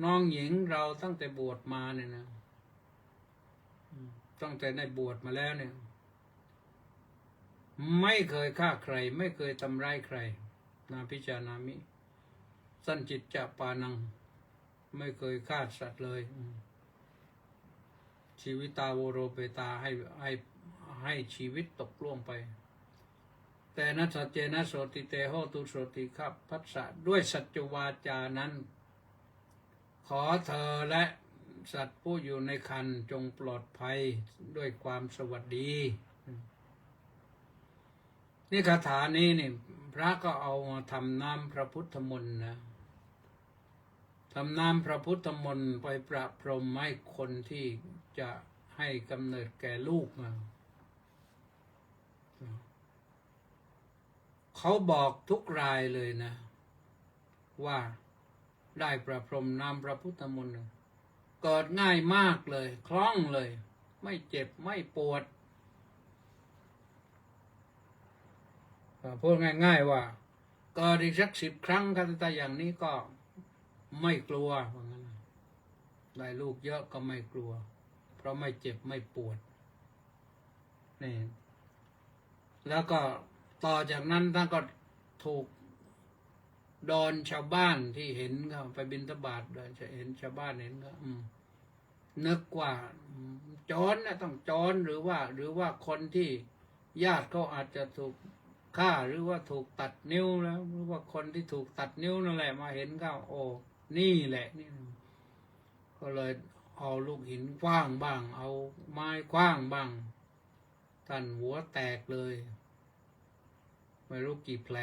S3: น้องหญิงเราตั้งแต่บวชมาเนี่ยนะตั้งแต่ได้บวชมาแล้วเนี่ยไม่เคยฆ่าใครไม่เคยทำร้ายใครนาพิจานามิสันจิตจะปานังไม่เคยฆ่าสัตว์เลยชีวิตาโวโรเปตาให้ชีวิตตกล่วงไปแต่นัสเจนะโสติเตโหตุโสติคัพพัสสะด้วยสัจวาจานั้นขอเธอและสัตว์ผู้อยู่ในครรภ์จงปลอดภัยด้วยความสวัสดีนี่คาถานี้นี่พระก็เอามาทำน้ำพระพุทธมนต์นะทำน้ำพระพุทธมนต์ไปประพรมให้คนที่จะให้กำเนิดแก่ลูกมาเขาบอกทุกรายเลยนะว่าได้ประพรมน้ำพระพุทธมนต์เกิดง่ายมากเลยคล่องเลยไม่เจ็บไม่ปวดพูดง่ายๆว่าเกิดอีกสัก10 ครั้งถ้าอย่างนี้ก็ไม่กลัวว่างั้น ได้ลูกเยอะก็ไม่กลัว เพราะไม่เจ็บไม่ปวดนี่แล้วก็ต่อจากนั้นท่านก็ถูกดอนชาวบ้านที่เห็นก็ไปบิณฑบาตจะเห็นชาวบ้านเห็นก็นึกว่าโจรนะต้องโจรหรือว่าคนที่ญาติเขาอาจจะถูกฆ่าหรือว่าถูกตัดนิ้วแล้วหรือว่าคนที่ถูกตัดนิ้วนั่นแหละมาเห็นก็โอ้นี่แหละนี่ก็เลยเอาลูกหินขว้างบ้าง เอาไม้ขว้างบ้างท่านหัวแตกเลยไม่รู้กี่แผล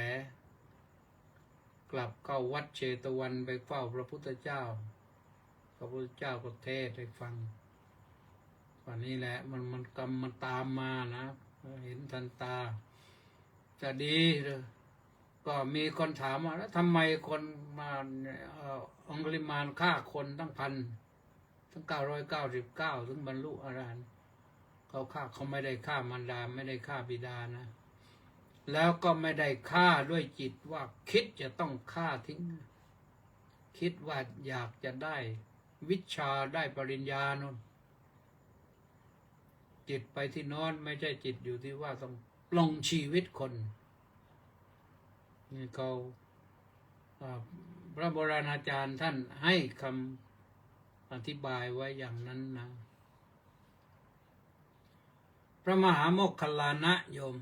S3: กลับเข้าวัดเชตวันไปเฝ้าพระพุทธเจ้าพระพุทธเจ้าก็เทศให้ฟังวันนี้แหละมันกรรมมันตามมานะเห็นทันตาจะดีเลยก็มีคนถามว่าแล้วทำไมคนมาองคุลิมานฆ่าคนตั้ง999ถึงบรรลุอรหันต์เขาไม่ได้ฆ่ามารดาไม่ได้ฆ่าบิดานะแล้วก็ไม่ได้ฆ่าด้วยจิตว่าคิดจะต้องฆ่าทิ้งคิดว่าอยากจะได้วิชาได้ปริญญาโน่นจิตไปที่โน้นไม่ใช่จิตอยู่ที่ว่าต้องปลงชีวิตคนนี่เขาพระโบราณอาจารย์ท่านให้คำอธิบายไว้อย่างนั้นนะพระมหาโมคคัลลานะโยม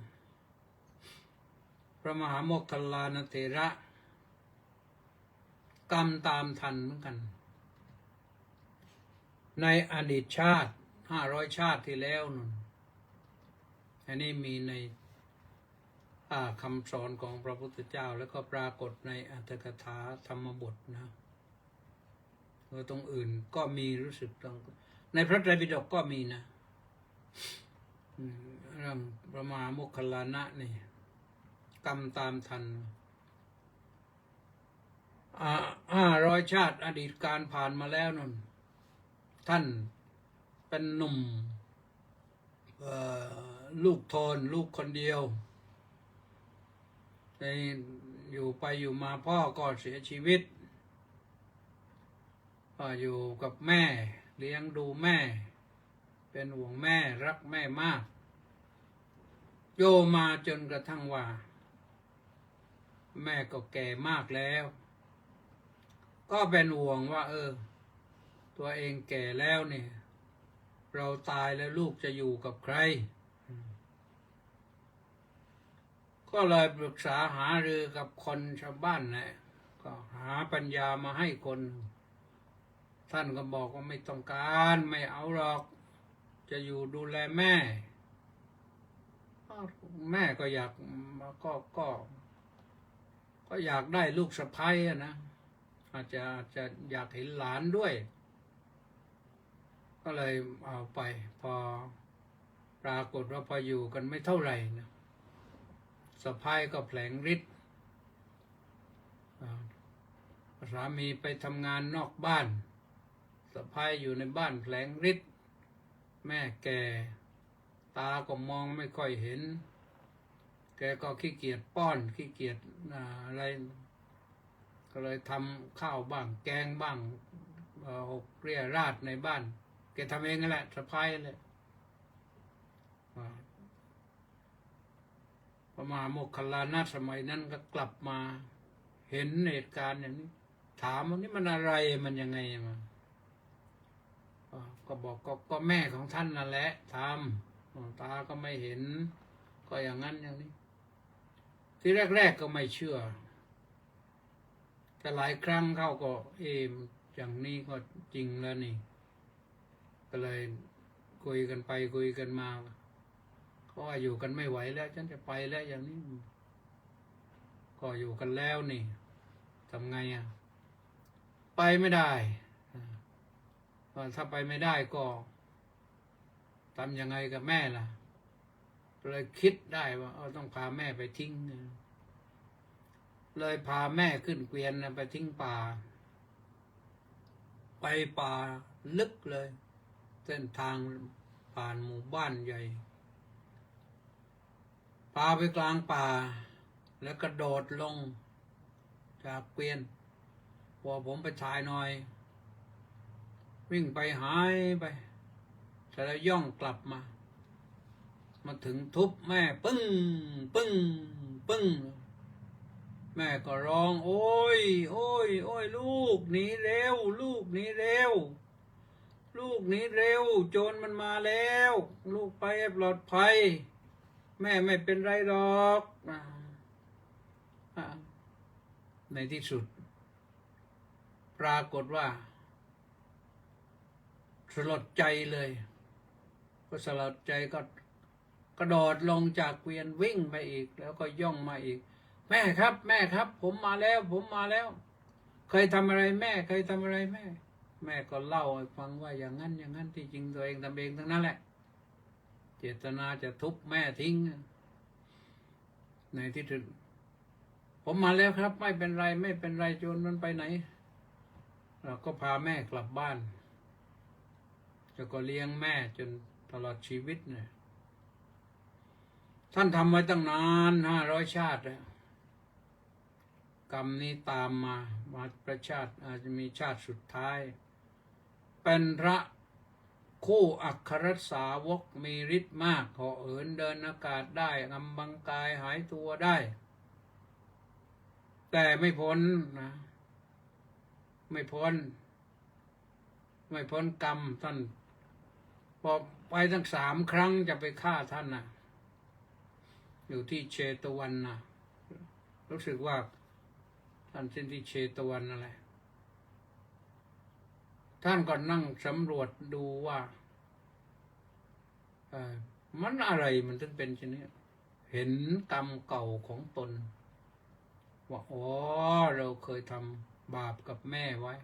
S3: พระมหาโมคคัลลานเถระกรรมตามทันเหมือนกันในอดีตชาติ500 ชาติที่แล้วนั่นอันนี้มีในคำสอนของพระพุทธเจ้าแล้วก็ปรากฏในอัตถกถาธรรมบทนะตรงอื่นก็มีรู้สึกตรงในพระไตรปิฎกก็มีนะเรื่องพระมหาโมคคัลลานะนี่กรรมตามทัน500 ชาติอดีตการผ่านมาแล้วนั่นท่านเป็นหนุ่มลูกโทนลูกคนเดียวอยู่ไปอยู่มาพ่อก็เสียชีวิตอยู่กับแม่เลี้ยงดูแม่เป็นห่วงแม่รักแม่มากโยมาจนกระทั่งว่าแม่ก็แก่มากแล้วก็เป็นห่วงว่าตัวเองแก่แล้วเนี่ยเราตายแล้วลูกจะอยู่กับใครก็เลยปรึกษาหารือกับคนชาวบ้านแหละก็หาปัญญามาให้คนท่านก็บอกว่าไม่ต้องการไม่เอาหรอกจะอยู่ดูแลแม่ก็อยากก็อยากได้ลูกสะใภ้นะอาจจะอยากเห็นหลานด้วยก็เลยเอาไปพอปรากฏว่าพออยู่กันไม่เท่าไหร่นะสะใภ้ก็แผลงฤทธิ์สามีไปทำงานนอกบ้านสะใภ้อยู่ในบ้านแผลงฤทธิ์แม่แก่ตาก็มองไม่ค่อยเห็นแกก็ขี้เกียจป้อนขี้เกียจอะไรก็เลยทำข้าวบ้างแกงบ้างเรี่ยราดในบ้านแกทำเองนั่นแหละสะใภ้เลยพระมหาโมคคัลลานะสมัยนั้นก็กลับมาเห็นเหตุการณ์อย่างนี้ถามว่านี่มันอะไรมันยังไงมาก็บอกก็แม่ของท่านนั่นแหละทำตาก็ไม่เห็นก็อย่างนั้นอย่างนี้ที่แรกก็ไม่เชื่อแต่หลายครั้งเข้าก็อย่างนี้ก็จริงแล้วนี่ก็เลยคุยกันไปคุยกันมาก็ว่าอยู่กันไม่ไหวแล้วฉันจะไปแล้วอย่างนี้ก็อยู่กันแล้วนี่ทำไงไปไม่ได้ถ้าไปไม่ได้ก็ทำยังไงกับแม่ล่ะเลยคิดได้ว่าต้องพาแม่ไปทิ้งเลยพาแม่ขึ้นเกวียนไปทิ้งป่าไปป่าลึกเลยเส้นทางผ่านหมู่บ้านใหญ่พาไปกลางป่าแล้วกระโดดลงจากเกวียนพอผมไปถ่ายหน่อย วิ่งไปหายไปเสร็จแล้วย่องกลับมาถึงทุบแม่ปึ้งปึ้งปึ้งแม่ก็ร้องโอ้ยโอ้ยโอ้ยลูกหนีเร็วลูกหนีเร็วลูกหนีเร็วโจรมันมาแล้วลูกไปให้ปลอดภัยแม่ไม่เป็นไรหรอกในที่สุดปรากฏว่าสลดใจเลยก็สลดใจก็กระโดดลงจากเกวียนวิ่งไปอีกแล้วก็ย่องมาอีกแม่ครับแม่ครับผมมาแล้วผมมาแล้วเคยทำอะไรแม่เคยทำอะไรแม่แม่ก็เล่าให้ฟังว่าอย่างนั้นอย่างนั้นที่จริงตัวเองทำเองทั้งนั้นแหละเจตนาจะทุบแม่ทิ้งในที่สุดผมมาแล้วครับไม่เป็นไรไม่เป็นไรโจรมันไปไหนเราก็พาแม่กลับบ้านจะก็เลี้ยงแม่จนตลอดชีวิตเนี่ยท่านทำไว้ตั้งนาน500 ชาติแล้วกรรมนี้ตามมาประชาติอาจจะมีชาติสุดท้ายเป็นพระคู่อัครสาวกมีฤทธิ์มากเหาะเหินเดินอากาศได้กำบังกายหายตัวได้แต่ไม่พ้นนะไม่พ้นกรรมท่านพอไปทั้ง3 ครั้งจะไปฆ่าท่านนะอยู่ที่เชตวันนะรู้สึกว่าท่านสิ้นที่เชตวันอะไรท่านก็นั่งสำรวจดูว่ามันอะไรมันถึงเป็นเช่นนี้เห็นกรรมเก่าของตนว่าอ๋อเราเคยทำบาปกับแม่ไว้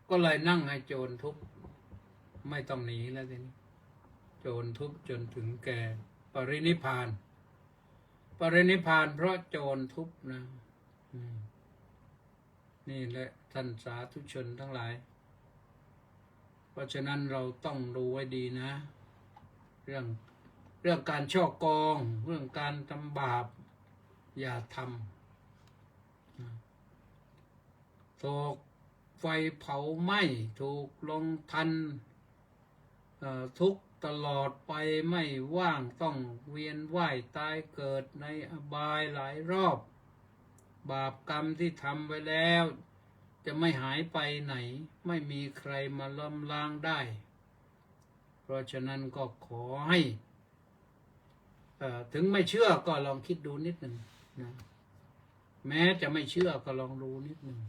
S3: ก็เลยนั่งให้โจรทุบไม่ต้องหนีแล้วทีนี้โจรทุบจนถึงแก่ปรินิพพานเพราะโจรทุบนะนี่แหละท่านสาธุชนทั้งหลายเพราะฉะนั้นเราต้องรู้ไว้ดีนะเรื่องการฉ้อโกงเรื่องการทำบาปอย่าทำถูกไฟเผาไหม้ถูกลงทันทุกตลอดไปไม่ว่างต้องเวียนว่ายตายเกิดในอบายหลายรอบบาปกรรมที่ทำไว้แล้วจะไม่หายไปไหนไม่มีใครมาล้มล้างได้เพราะฉะนั้นก็ขอให้ถึงไม่เชื่อก็ลองคิดดูนิดหนึ่งนะแม้จะไม่เชื่อก็ลองดูนิดหนึ่ง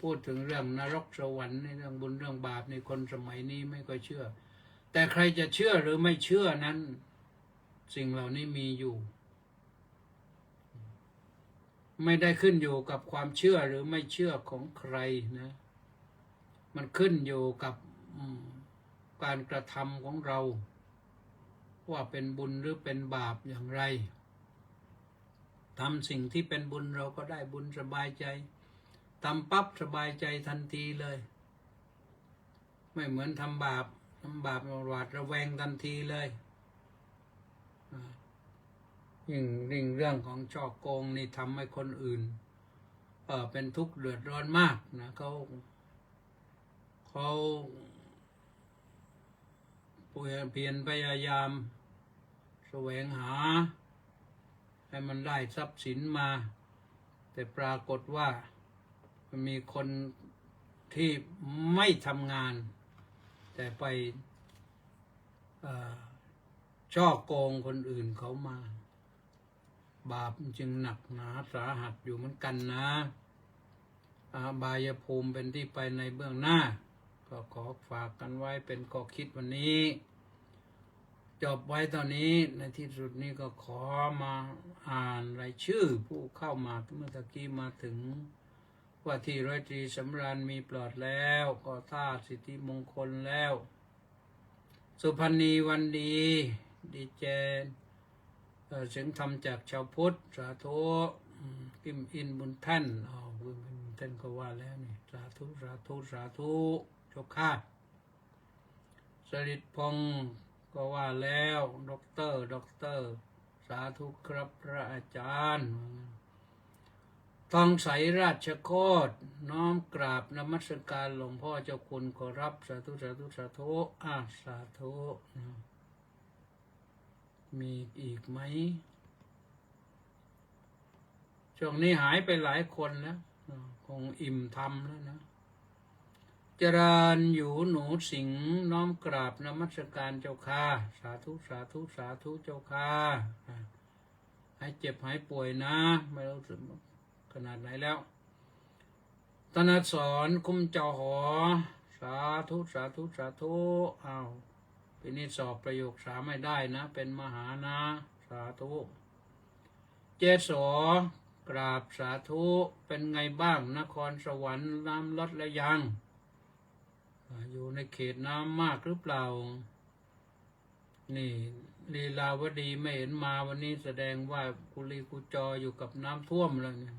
S3: พูดถึงเรื่องนรกสวรรค์ในเรื่องบุญเรื่องบาปในคนสมัยนี้ไม่ค่อยเชื่อแต่ใครจะเชื่อหรือไม่เชื่อนั้นสิ่งเหล่านี้มีอยู่ไม่ได้ขึ้นอยู่กับความเชื่อหรือไม่เชื่อของใครนะมันขึ้นอยู่กับการกระทำของเราว่าเป็นบุญหรือเป็นบาปอย่างไรทำสิ่งที่เป็นบุญเราก็ได้บุญสบายใจทำปั๊บสบายใจทันทีเลยไม่เหมือนทำบาปหวาดระแวงทันทีเลยยิ่งเรื่องของฉ้อโกงนี่ทำให้คนอื่นเป็นทุกข์เดือดร้อนมากนะเขาเพียรพยายามแสวงหาให้มันได้ทรัพย์สินมาแต่ปรากฏว่ามันมีคนที่ไม่ทำงานแต่ไปฉ้อโกงคนอื่นเขามาบาปจึงหนักหนาสาหัสอยู่เหมือนกันนะอบายภูมิเป็นที่ไปในเบื้องหน้าก็ขอฝากกันไว้เป็นข้อคิดวันนี้จบไว้ตอนนี้ในที่สุดนี้ก็ขอมาอ่านรายชื่อผู้เข้ามาเมื่อกี้มาถึงว่าที่ร้อยตรีสำราญมีปลอดแล้วก็ท่าสิทธิมงคลแล้วสุพรรณีวันดีดีเจนเสียงธรรมจากชาวพุทธสาธุกิมอินบุญแท่นบุญแท่นก็ว่าแล้วนี่สาธุสาธุสาธุโชคข้าสริตพงศ์ก็ว่าแล้วด็อกเตอร์สาธุครับพระอาจารย์ ทองใสราชโคตรน้อมกราบนมัสการหลวงพ่อเจ้าคุณขอรับสาธุสาธุสาธุสาธุมีอีกไหมช่วงนี้หายไปหลายคนแล้วคงอิ่มทำแล้วนะเจริญอยู่หนูสิงห์น้อมกราบนมัสการเจ้าค่ะสาธุสาธุสาธุเจ้าค่ะหายเจ็บหายป่วยนะไม่รู้สึกขนาดไหนแล้วธนสอนคุ้มเจ้าหอสาธุสาธุสาธุปีนี้สอบประโยค3ไม่ได้นะเป็นมหานะสาธุเจโสกราบสาธุเป็นไงบ้างนครสวรรค์น้ำลดแล้วยังอยู่ในเขตน้ำมากหรือเปล่านี่ลีลาวดีไม่เห็นมาวันนี้แสดงว่ากุลีกุจออยู่กับน้ำท่วมแล้วเนี่ย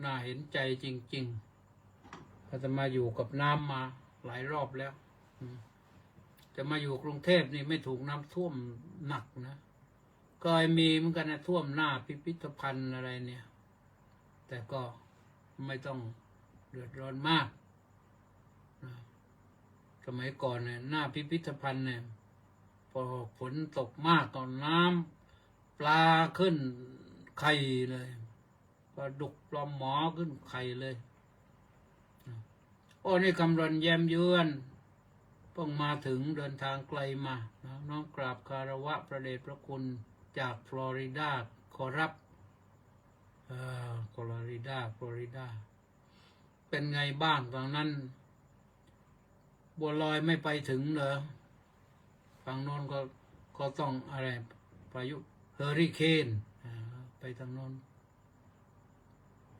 S3: น่าเห็นใจจริงๆอาตมาอยู่กับน้ำมาหลายรอบแล้วจะมาอยู่กรุงเทพนี่ไม่ถูกน้ำท่วมหนักนะก็มีเหมือนกันนะท่วมหน้าพิพิธภัณฑ์อะไรเนี่ยแต่ก็ไม่ต้องเดือดร้อนมากสมัยก่อนเนี่ยหน้าพิพิธภัณฑ์เนี่ยพอฝนตกมากตอนน้ำปลาขึ้นไข่เลยปลาดุกปลาหมอขึ้นไข่เลยโอ้นี่คำรณแย้มเยือนเพิ่งมาถึงเดินทางไกลมาน้องกราบคารวะพระเดชพระคุณจากฟลอริดาขอรับฟลอริดาเป็นไงบ้างตอนนั้นบัวลอยไม่ไปถึงเหรอฝั่งโน้นก็ต้องอะไรพายุเฮอริเคนไปทางโน้น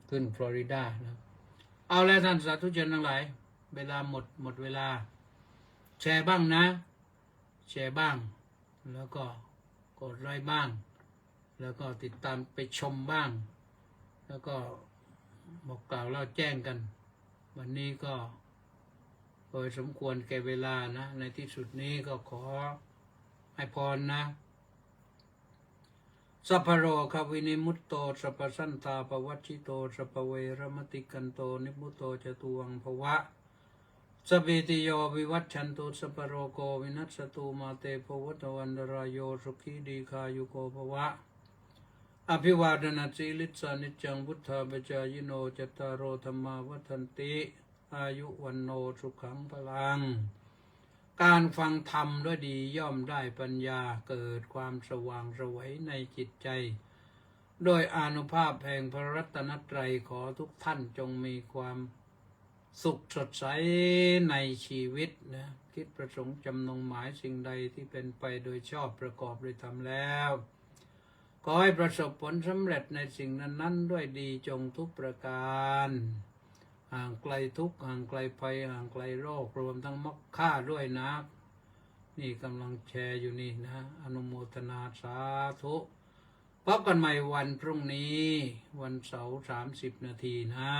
S3: ขึ้นฟลอริดานะเอาแล้วท่านสาธุชนทั้งหลายเวลาหมดเวลาแชร์บ้างนะแชร์บ้างแล้วก็กดไลค์บ้างแล้วก็ติดตามไปชมบ้างแล้วก็บอกกล่าวเล่าแจ้งกันวันนี้ก็โดยสมควรแก่เวลานะในที่สุดนี้ก็ขอให้พรนะสัพพโรควินิมุตโตสัพพสันตาปวัชชิโตสัพพเวรมติกันโตนิมุตโตจตุวังภวะสเปติโยวิวัชชันตุสัพพโรโกวินัสสตุมาเตภวัตวันดรายโยสุขีดีคายุโกภวะอภิวาทนาสีลิสานิจังพุทธาเบจายโนจตารโอธรรมาวัฏันติอายุวันโนสุขังพลังการฟังธรรมด้วยดีย่อมได้ปัญญาเกิดความสว่างไสวในจิตใจโดยอานุภาพแห่งพระรัตนตรัยขอทุกท่านจงมีความสุขสดใสในชีวิตนะคิดประสงค์จำนงหมายสิ่งใดที่เป็นไปโดยชอบประกอบด้วยธรรมแล้วขอให้ประสบผลสำเร็จในสิ่งนั้นๆด้วยดีจงทุกประการห่างไกลทุกข์ห่างไกลภัยห่างไกลโรครวมทั้งมรรคค่าด้วยนะนี่กำลังแชร์อยู่นี่นะอนุโมทนาสาธุพบกันใหม่วันพรุ่งนี้วันเสาร์30 นาทีนะ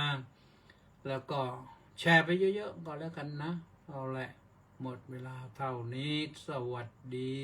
S3: แล้วก็แชร์ไปเยอะๆก็แล้วกันนะเอาแหละหมดเวลาเท่านี้สวัสดี